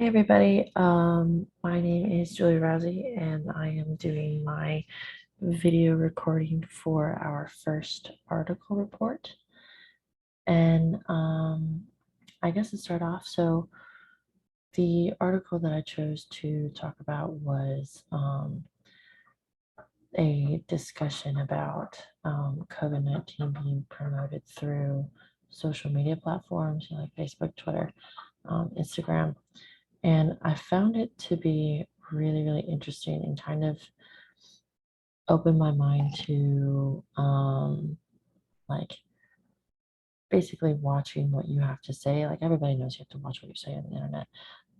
Hey everybody, my name is Julie Rousey and I am doing my video recording for our first article report. And I guess to start off, so the article that I chose to talk about was a discussion about COVID-19 being promoted through social media platforms like Facebook, Twitter, Instagram. And I found it to be really, really interesting and kind of opened my mind to like basically watching what you have to say. Like everybody knows you have to watch what you say on the internet.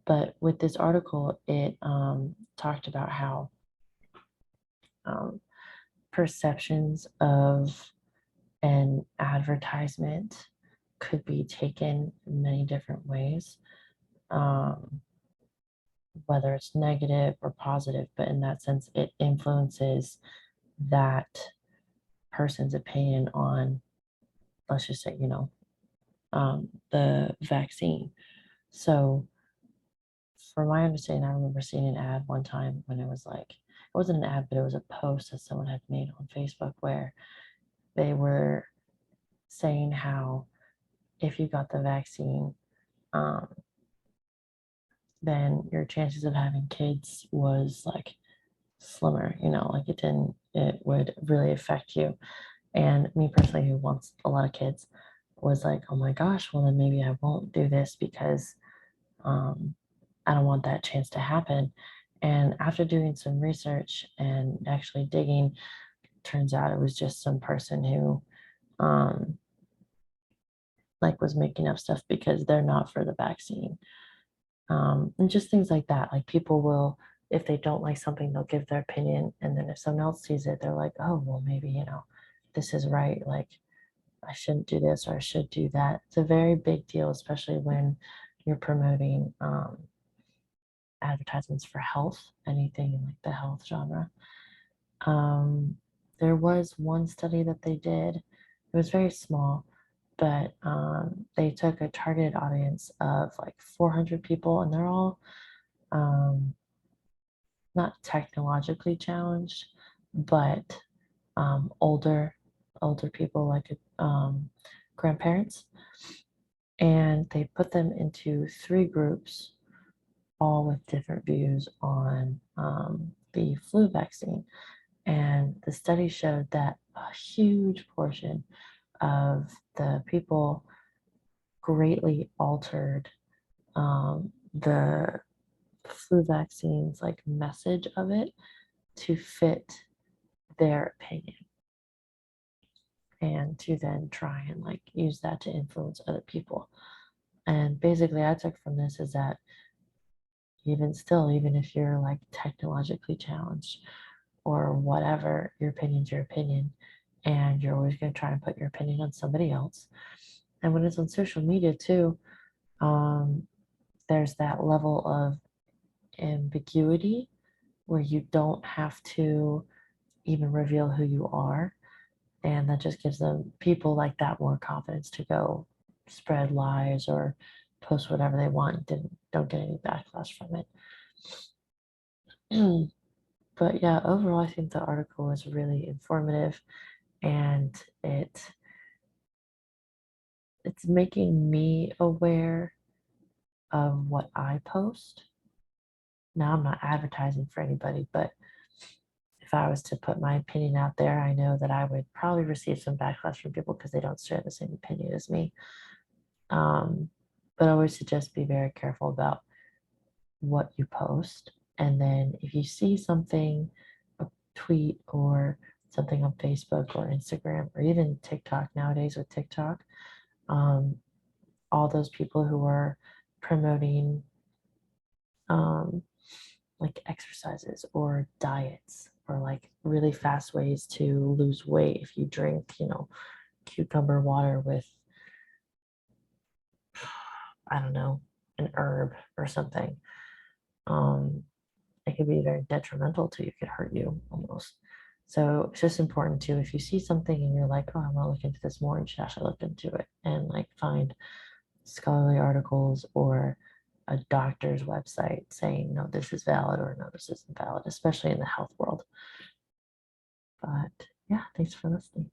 But with this article, it talked about how um, perceptions of an advertisement could be taken in many different ways. Um, whether it's negative or positive, but in that sense, it influences that person's opinion on, let's just say, the vaccine. So, for my understanding, I remember seeing an ad one time when it was like, it wasn't an ad, but it was a post that someone had made on Facebook where they were saying how if you got the vaccine, um, then your chances of having kids was like slimmer, like it would really affect you. And me personally, who wants a lot of kids, was like, oh my gosh, well, then maybe I won't do this because um, I don't want that chance to happen. And after doing some research and actually digging, turns out it was just some person who um, like was making up stuff because they're not for the vaccine. And just things like that. Like people will, if they don't like something, they'll give their opinion. And then if someone else sees it, they're like, oh, well, maybe, this is right. Like I shouldn't do this or I should do that. It's a very big deal, especially when you're promoting advertisements for health, anything in like the health genre. Um, there was one study that they did. It was very small, but they took a targeted audience of like 400 people, and they're all um, not technologically challenged, but older people like grandparents, and they put them into three groups, all with different views on the flu vaccine. And the study showed that a huge portion of the people greatly altered the flu vaccine's like message of it to fit their opinion and to then try and like use that to influence other people. And basically, I took from this is that even still, even if you're like technologically challenged or whatever, your opinion's your opinion, and you're always going to try and put your opinion on somebody else. And when it's on social media too, um, there's that level of ambiguity where you don't have to even reveal who you are. And that just gives them people like that more confidence to go spread lies or post whatever they want and don't get any backlash from it. But yeah, overall, I think the article was really informative and it's making me aware of what I post. Now, I'm not advertising for anybody, but if I was to put my opinion out there, I know that I would probably receive some backlash from people because they don't share the same opinion as me. Um, but I would suggest be very careful about what you post. And then if you see something, a tweet or something on Facebook or Instagram or even TikTok nowadays with TikTok, um, all those people who are promoting um, like exercises or diets or like really fast ways to lose weight if you drink, cucumber water with, I don't know, an herb or something. Um, it could be very detrimental to you. It could hurt you almost. So it's just important too. If you see something and you're like, oh, I want to look into this more, you should actually look into it and like find scholarly articles or a doctor's website saying, no, this is valid or no, this isn't valid, especially in the health world. But yeah, thanks for listening.